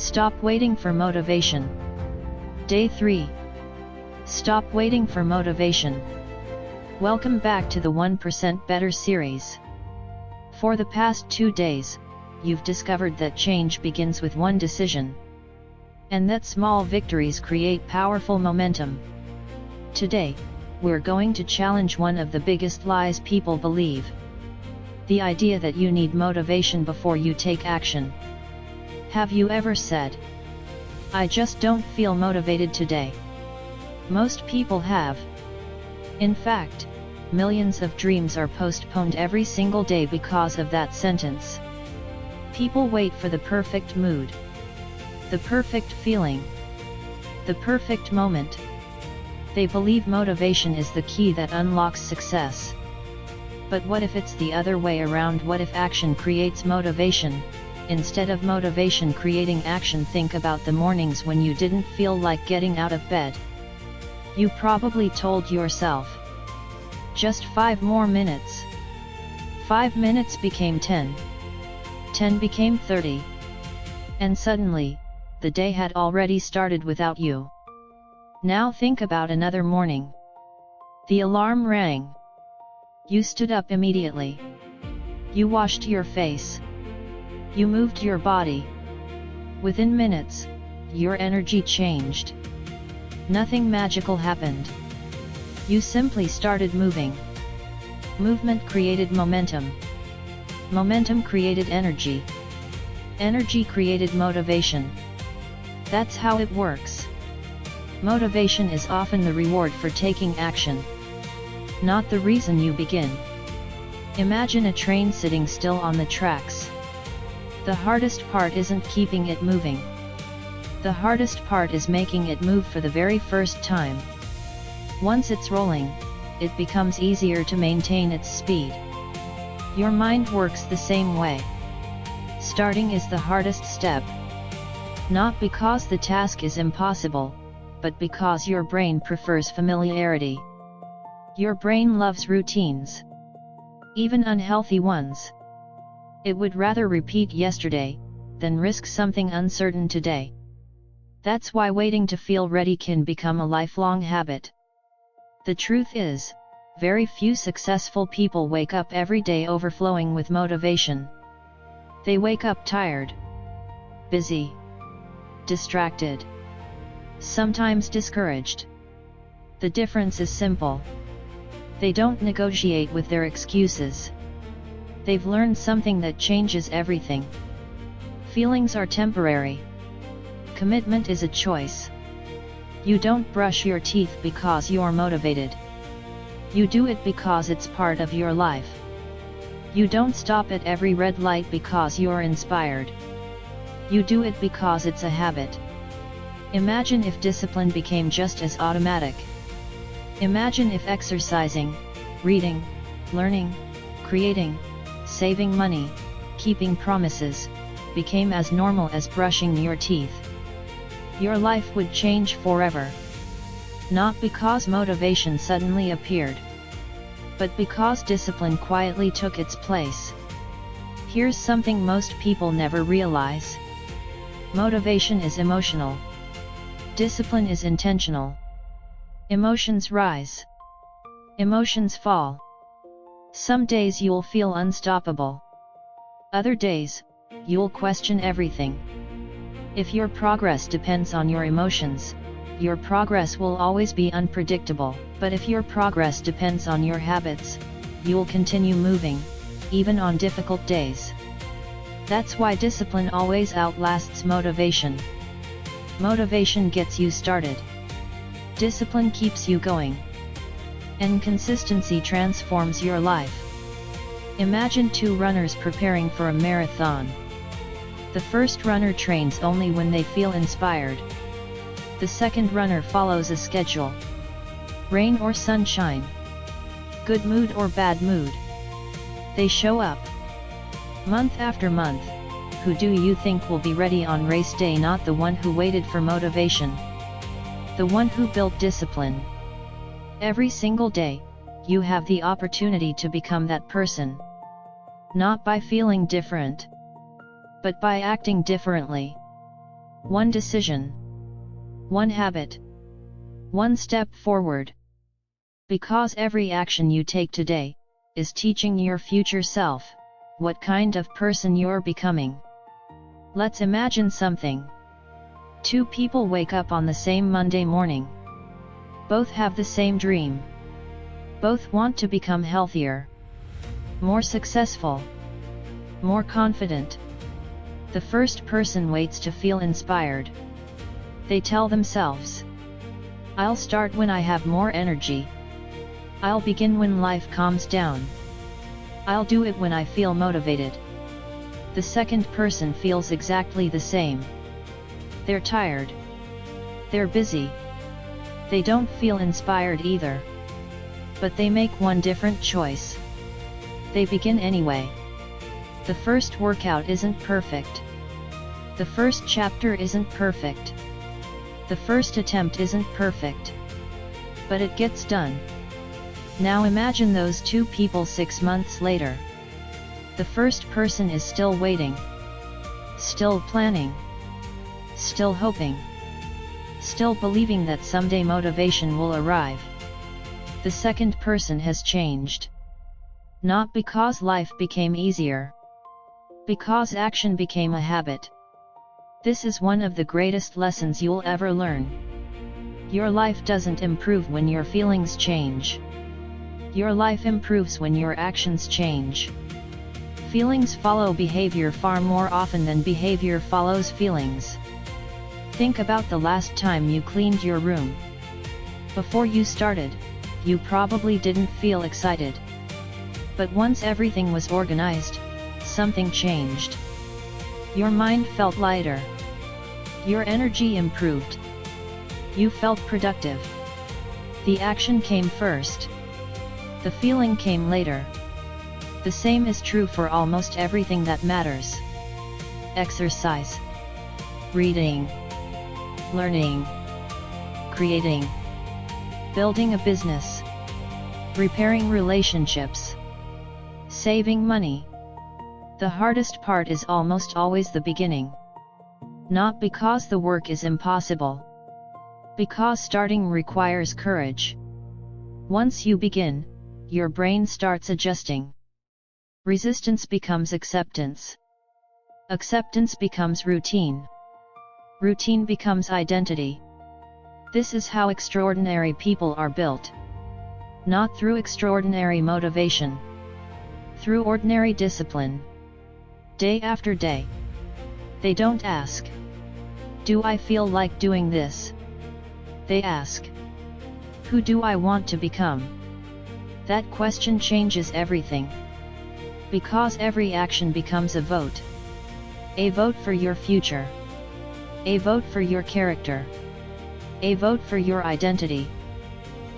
Stop waiting for motivation. Day 3. Stop waiting for motivation. Welcome back to the 1% Better series. For the past 2 days, you've discovered that change begins with one decision, and that small victories create powerful momentum. Today, we're going to challenge one of the biggest lies people believe: the idea that you need motivation before you take action. Have you ever said, "I just don't feel motivated today"? Most people have. In fact, millions of dreams are postponed every single day because of that sentence. People wait for the perfect mood, the perfect feeling, the perfect moment. They believe motivation is the key that unlocks success. But what if it's the other way around? What if action creates motivation, instead of motivation creating action? Think about the mornings when you didn't feel like getting out of bed. You probably told yourself, just 5 more minutes. 5 minutes became 10. 10 became 30. And suddenly, the day had already started without you. Now think about another morning. The alarm rang. You stood up immediately. You washed your face. You moved your body. Within minutes, your energy changed. Nothing magical happened. You simply started moving. Movement created momentum. Momentum created energy. Energy created motivation. That's how it works. Motivation is often the reward for taking action, not the reason you begin. Imagine a train sitting still on the tracks. The hardest part isn't keeping it moving. The hardest part is making it move for the very first time. Once it's rolling, it becomes easier to maintain its speed. Your mind works the same way. Starting is the hardest step. Not because the task is impossible, but because your brain prefers familiarity. Your brain loves routines, even unhealthy ones. It would rather repeat yesterday than risk something uncertain today. That's why waiting to feel ready can become a lifelong habit. The truth is, very few successful people wake up every day overflowing with motivation. They wake up tired, busy, distracted, sometimes discouraged. The difference is simple. They don't negotiate with their excuses. They've learned something that changes everything. Feelings are temporary. Commitment is a choice. You don't brush your teeth because you're motivated. You do it because it's part of your life. You don't stop at every red light because you're inspired. You do it because it's a habit. Imagine if discipline became just as automatic. Imagine if exercising, reading, learning, creating, saving money, keeping promises, became as normal as brushing your teeth. Your life would change forever. Not because motivation suddenly appeared, but because discipline quietly took its place. Here's something most people never realize. Motivation is emotional. Discipline is intentional. Emotions rise. Emotions fall. Some days you'll feel unstoppable. Other days, you'll question everything. If your progress depends on your emotions, your progress will always be unpredictable. But if your progress depends on your habits, you'll continue moving, even on difficult days. That's why discipline always outlasts motivation. Motivation gets you started. Discipline keeps you going. And consistency transforms your life. Imagine 2 runners preparing for a marathon. The first runner trains only when they feel inspired. The second runner follows a schedule. Rain or sunshine, good mood or bad mood, they show up. Month after month, who do you think will be ready on race day? Not the one who waited for motivation. The one who built discipline. Every single day, you have the opportunity to become that person. Not by feeling different, but by acting differently. One decision. One habit. One step forward. Because every action you take today is teaching your future self what kind of person you're becoming. Let's imagine something. Two people wake up on the same Monday morning. Both have the same dream. Both want to become healthier, more successful, more confident. The first person waits to feel inspired. They tell themselves, "I'll start when I have more energy. I'll begin when life calms down. I'll do it when I feel motivated." The second person feels exactly the same. They're tired. They're busy. They don't feel inspired either. But they make one different choice. They begin anyway. The first workout isn't perfect. The first chapter isn't perfect. The first attempt isn't perfect. But it gets done. Now imagine those two people 6 months later. The first person is still waiting. Still planning. Still hoping. Still believing that someday motivation will arrive. The second person has changed. Not because life became easier. Because action became a habit. This is one of the greatest lessons you'll ever learn. Your life doesn't improve when your feelings change. Your life improves when your actions change. Feelings follow behavior far more often than behavior follows feelings. Think about the last time you cleaned your room. Before you started, you probably didn't feel excited. But once everything was organized, something changed. Your mind felt lighter. Your energy improved. You felt productive. The action came first. The feeling came later. The same is true for almost everything that matters. Exercise, reading, learning, creating, building a business, repairing relationships, saving money. The hardest part is almost always the beginning. Not because the work is impossible. Because starting requires courage. Once you begin, your brain starts adjusting. Resistance becomes acceptance. Acceptance becomes routine. Routine becomes identity. This is how extraordinary people are built. Not through extraordinary motivation. Through ordinary discipline. Day after day. They don't ask, "Do I feel like doing this?" They ask, "Who do I want to become?" That question changes everything. Because every action becomes a vote. A vote for your future. A vote for your character. A vote for your identity.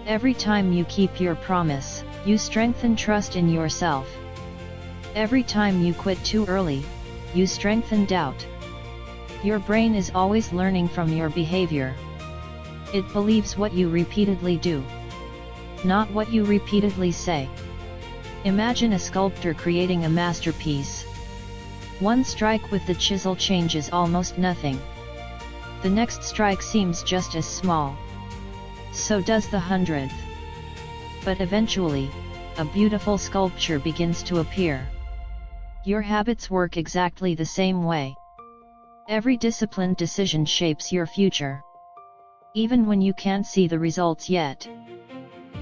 Every time you keep your promise, you strengthen trust in yourself. Every time you quit too early, you strengthen doubt. Your brain is always learning from your behavior. It believes what you repeatedly do, not what you repeatedly say. Imagine a sculptor creating a masterpiece. One strike with the chisel changes almost nothing. The next strike seems just as small. So does the 100th. But eventually, a beautiful sculpture begins to appear. Your habits work exactly the same way. Every disciplined decision shapes your future. Even when you can't see the results yet.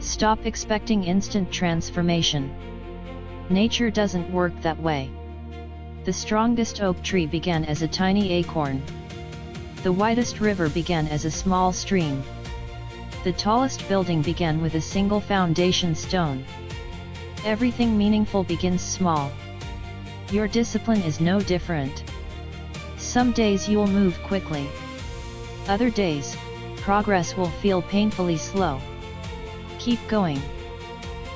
Stop expecting instant transformation. Nature doesn't work that way. The strongest oak tree began as a tiny acorn. The widest river began as a small stream. The tallest building began with a single foundation stone. Everything meaningful begins small. Your discipline is no different. Some days you'll move quickly. Other days, progress will feel painfully slow. Keep going.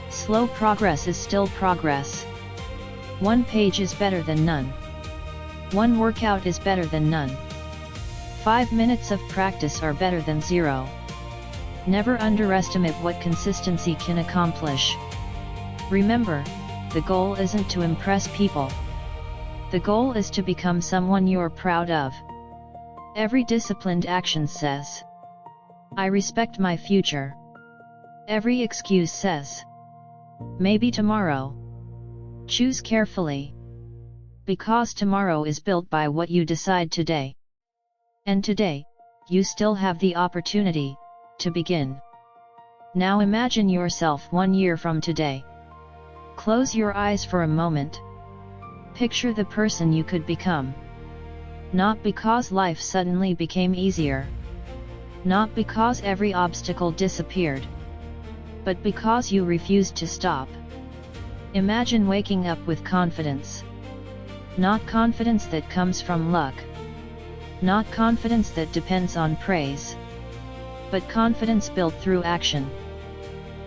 Slow progress is still progress. One page is better than none. One workout is better than none. 5 minutes of practice are better than 0. Never underestimate what consistency can accomplish. Remember, the goal isn't to impress people. The goal is to become someone you're proud of. Every disciplined action says, I respect my future. Every excuse says, maybe tomorrow. Choose carefully. Because tomorrow is built by what you decide today. And today, you still have the opportunity to begin. Now imagine yourself 1 year from today. Close your eyes for a moment. Picture the person you could become. Not because life suddenly became easier. Not because every obstacle disappeared. But because you refused to stop. Imagine waking up with confidence. Not confidence that comes from luck. Not confidence that depends on praise. But confidence built through action.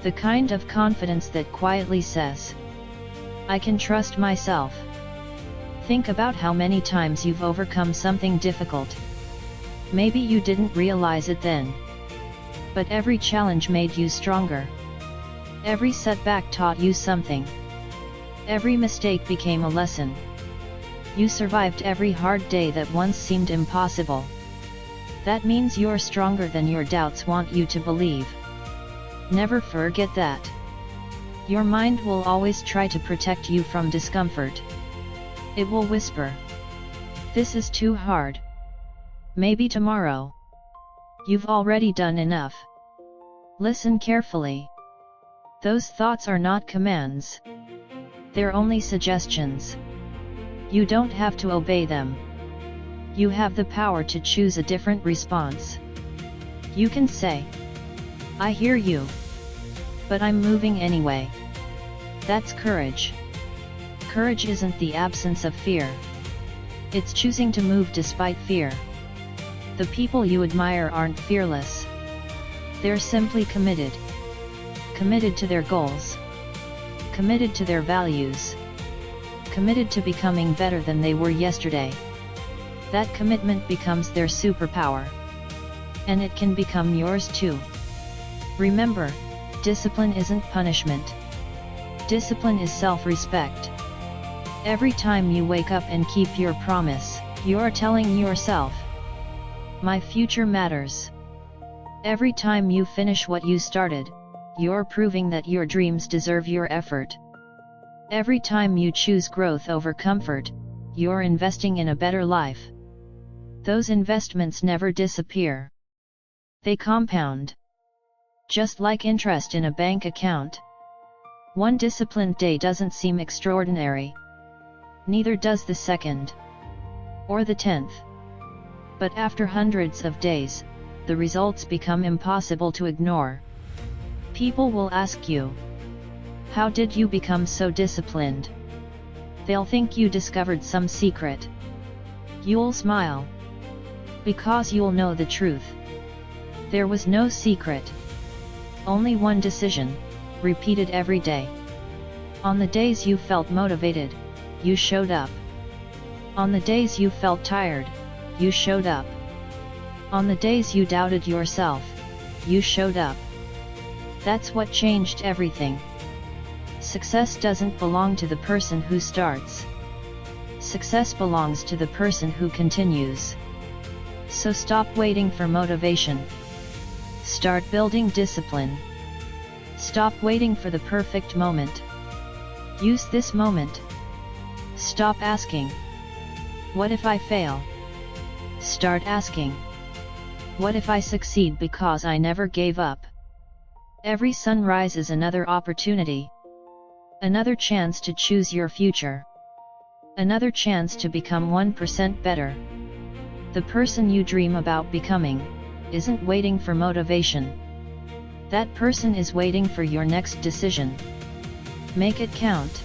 The kind of confidence that quietly says, I can trust myself. Think about how many times you've overcome something difficult. Maybe you didn't realize it then. But every challenge made you stronger. Every setback taught you something. Every mistake became a lesson. You survived every hard day that once seemed impossible. That means you're stronger than your doubts want you to believe. Never forget that. Your mind will always try to protect you from discomfort. It will whisper, this is too hard. Maybe tomorrow. You've already done enough. Listen carefully. Those thoughts are not commands. They're only suggestions. You don't have to obey them. You have the power to choose a different response. You can say, I hear you. But I'm moving anyway. That's courage. Courage isn't the absence of fear. It's choosing to move despite fear. The people you admire aren't fearless. They're simply committed. Committed to their goals. Committed to their values. Committed to becoming better than they were yesterday. That commitment becomes their superpower. And it can become yours too. Remember, discipline isn't punishment. Discipline is self-respect. Every time you wake up and keep your promise, you're telling yourself, my future matters. Every time you finish what you started, you're proving that your dreams deserve your effort. Every time you choose growth over comfort, you're investing in a better life. Those investments never disappear. They compound. Just like interest in a bank account. One disciplined day doesn't seem extraordinary. Neither does the second. Or the 10th. But after hundreds of days, the results become impossible to ignore. People will ask you, how did you become so disciplined? They'll think you discovered some secret. You'll smile. Because you'll know the truth. There was no secret. Only one decision, repeated every day. On the days you felt motivated, you showed up. On the days you felt tired, you showed up. On the days you doubted yourself, you showed up. That's what changed everything. Success doesn't belong to the person who starts. Success belongs to the person who continues. So stop waiting for motivation. Start building discipline. Stop waiting for the perfect moment. Use this moment. Stop asking, what if I fail? Start asking, what if I succeed because I never gave up? Every sunrise is another opportunity. Another chance to choose your future. Another chance to become 1% better. The person you dream about becoming isn't waiting for motivation. That person is waiting for your next decision. Make it count.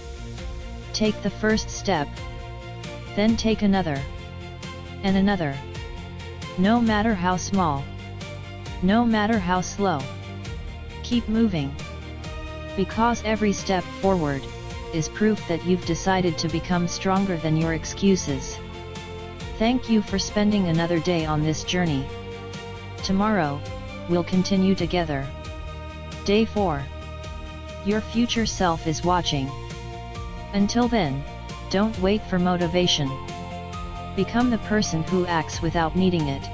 Take the first step. Then take another. And another. No matter how small. No matter how slow. Keep moving. Because every step forward is proof that you've decided to become stronger than your excuses. Thank you for spending another day on this journey. Tomorrow, we'll continue together. Day 4. Your future self is watching. Until then, don't wait for motivation. Become the person who acts without needing it.